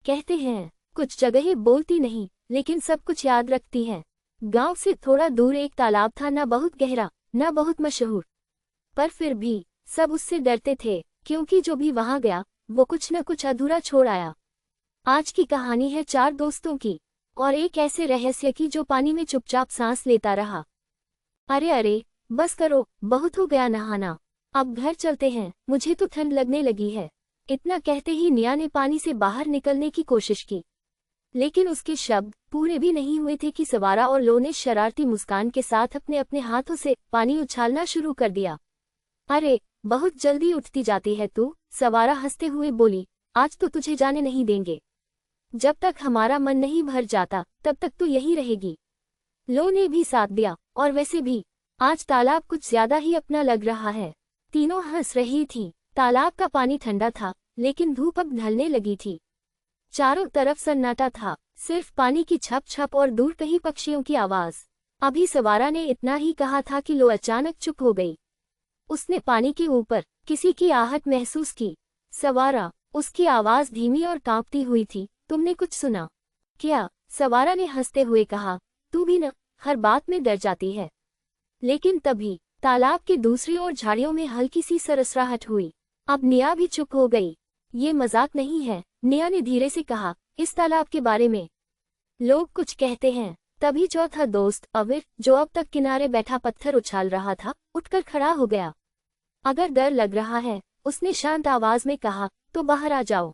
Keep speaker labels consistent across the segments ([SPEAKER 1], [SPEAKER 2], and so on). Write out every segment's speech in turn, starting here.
[SPEAKER 1] कहते हैं कुछ जगहें बोलती नहीं लेकिन सब कुछ याद रखती हैं। गांव से थोड़ा दूर एक तालाब था, न बहुत गहरा न बहुत मशहूर, पर फिर भी सब उससे डरते थे क्योंकि जो भी वहां गया वो कुछ न कुछ अधूरा छोड़ आया। आज की कहानी है 4 दोस्तों की और एक ऐसे रहस्य की जो पानी में चुपचाप सांस लेता रहा। अरे अरे बस करो, बहुत हो गया नहाना, अब घर चलते हैं, मुझे तो ठंड लगने लगी है। इतना कहते ही निया ने पानी से बाहर निकलने की कोशिश की, लेकिन उसके शब्द पूरे भी नहीं हुए थे कि सवारा और लो ने शरारती मुस्कान के साथ अपने अपने हाथों से पानी उछालना शुरू कर दिया। अरे बहुत जल्दी उठती जाती है तू, सवारा हंसते हुए बोली, आज तो तुझे जाने नहीं देंगे। जब तक हमारा मन नहीं भर जाता तब तक तू यही रहेगी। लो ने भी साथ दिया, और वैसे भी आज तालाब कुछ ज्यादा ही अपना लग रहा है। तीनों हंस रही थीं। तालाब का पानी ठंडा था लेकिन धूप अब ढलने लगी थी। चारों तरफ सन्नाटा था, सिर्फ पानी की छप छप और दूर कहीं पक्षियों की आवाज। अभी सवारा ने इतना ही कहा था कि लो अचानक चुप हो गई। उसने पानी के ऊपर किसी की आहट महसूस की। सवारा, उसकी आवाज धीमी और कांपती हुई थी, तुमने कुछ सुना क्या? सवारा ने हंसते हुए कहा, तू भी न हर बात में डर जाती है। लेकिन तभी तालाब के दूसरी ओर झाड़ियों में हल्की सी सरसराहट हुई। अब निया भी चुप हो गई। ये मजाक नहीं है, निया ने धीरे से कहा, इस तालाब के बारे में लोग कुछ कहते हैं। तभी चौथा दोस्त अविर, जो अब तक किनारे बैठा पत्थर उछाल रहा था, उठकर खड़ा हो गया। अगर डर लग रहा है, उसने शांत आवाज में कहा, तो बाहर आ जाओ,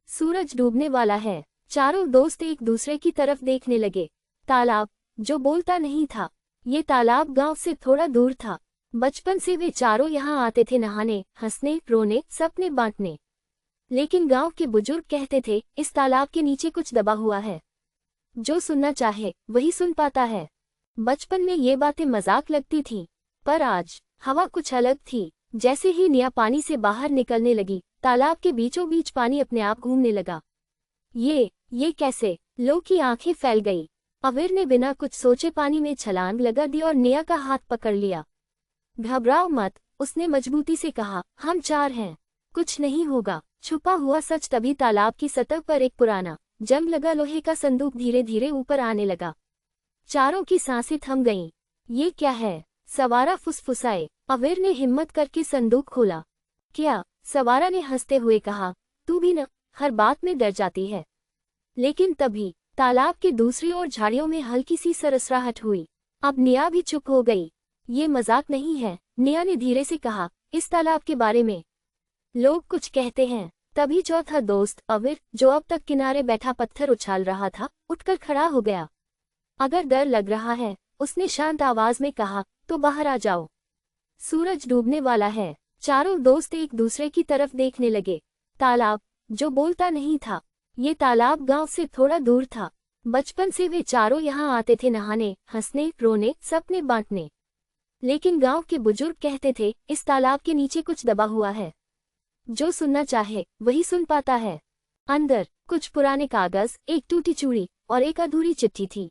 [SPEAKER 1] सूरज डूबने वाला है। चारों दोस्त एक दूसरे की तरफ देखने लगे। तालाब जो बोलता नहीं था। ये तालाब गांव से थोड़ा दूर था। बचपन से वे चारों यहाँ आते थे नहाने, हंसने, रोने, सपने बांटने। लेकिन गांव के बुजुर्ग कहते थे, इस तालाब के नीचे कुछ दबा हुआ है, जो सुनना चाहे वही सुन पाता है। बचपन में ये बातें मजाक लगती थीं, पर आज हवा कुछ अलग थी। जैसे ही निया पानी से बाहर निकलने लगी, तालाब के बीचों बीच पानी अपने आप घूमने लगा। ये कैसे? लो की आंखें फैल गई। अविर ने बिना कुछ सोचे पानी में छलांग लगा दी और निया का हाथ पकड़ लिया। घबराओ मत, उसने मजबूती से कहा, हम 4 हैं, कुछ नहीं होगा। छुपा हुआ सच। तभी तालाब की सतह पर एक पुराना जंग लगा लोहे का संदूक धीरे धीरे ऊपर आने लगा। चारों की सांसें थम गईं। ये क्या है? सवारा फुसफुसाए। अविर ने हिम्मत करके संदूक खोला। क्या? सवारा ने हंसते हुए कहा, तू भी न हर बात में डर जाती है। लेकिन तभी तालाब के दूसरी ओर झाड़ियों में हल्की सी सरसराहट हुई। अब निया भी चुप हो गई। ये मजाक नहीं है, निया ने धीरे से कहा, इस तालाब के बारे में लोग कुछ कहते हैं। तभी चौथा दोस्त अविर, जो अब तक किनारे बैठा पत्थर उछाल रहा था, उठकर खड़ा हो गया। अगर डर लग रहा है, उसने शांत आवाज में कहा, तो बाहर आ जाओ, सूरज डूबने वाला है। चारों दोस्त एक दूसरे की तरफ देखने लगे। तालाब जो बोलता नहीं था। ये तालाब गांव से थोड़ा दूर था। बचपन से वे चारों यहाँ आते थे नहाने, हंसने, रोने, सपने बांटने। लेकिन गांव के बुजुर्ग कहते थे, इस तालाब के नीचे कुछ दबा हुआ है, जो सुनना चाहे वही सुन पाता है। अंदर कुछ पुराने कागज, एक टूटी चूड़ी और एक अधूरी चिट्ठी थी।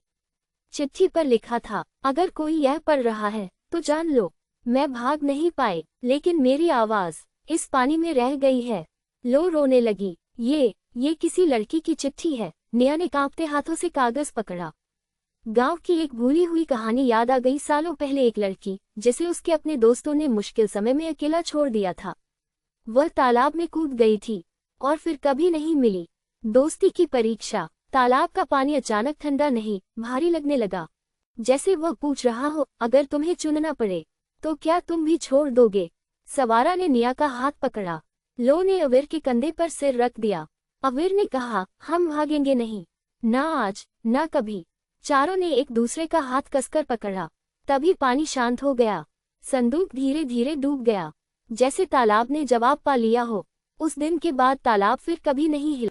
[SPEAKER 1] चिट्ठी पर लिखा था, अगर कोई यह पढ़ रहा है तो जान लो, मैं भाग नहीं पाई, लेकिन मेरी आवाज इस पानी में रह गई है। लो रोने लगी। ये किसी लड़की की चिट्ठी है। निया ने कांपते हाथों से कागज पकड़ा। गांव की एक भूली हुई कहानी याद आ गई। सालों पहले एक लड़की, जिसे उसके अपने दोस्तों ने मुश्किल समय में अकेला छोड़ दिया था, वह तालाब में कूद गई थी और फिर कभी नहीं मिली। दोस्ती की परीक्षा। तालाब का पानी अचानक ठंडा नहीं, भारी लगने लगा, जैसे वह पूछ रहा हो, अगर तुम्हें चुनना पड़े तो क्या तुम भी छोड़ दोगे? सवारा ने निया का हाथ पकड़ा। लो ने अविर के कंधे पर सिर रख दिया। अविर ने कहा, हम भागेंगे नहीं, ना आज ना कभी। चारों ने एक दूसरे का हाथ कसकर पकड़ा। तभी पानी शांत हो गया। संदूक धीरे धीरे डूब गया, जैसे तालाब ने जवाब पा लिया हो। उस दिन के बाद तालाब फिर कभी नहीं हिला।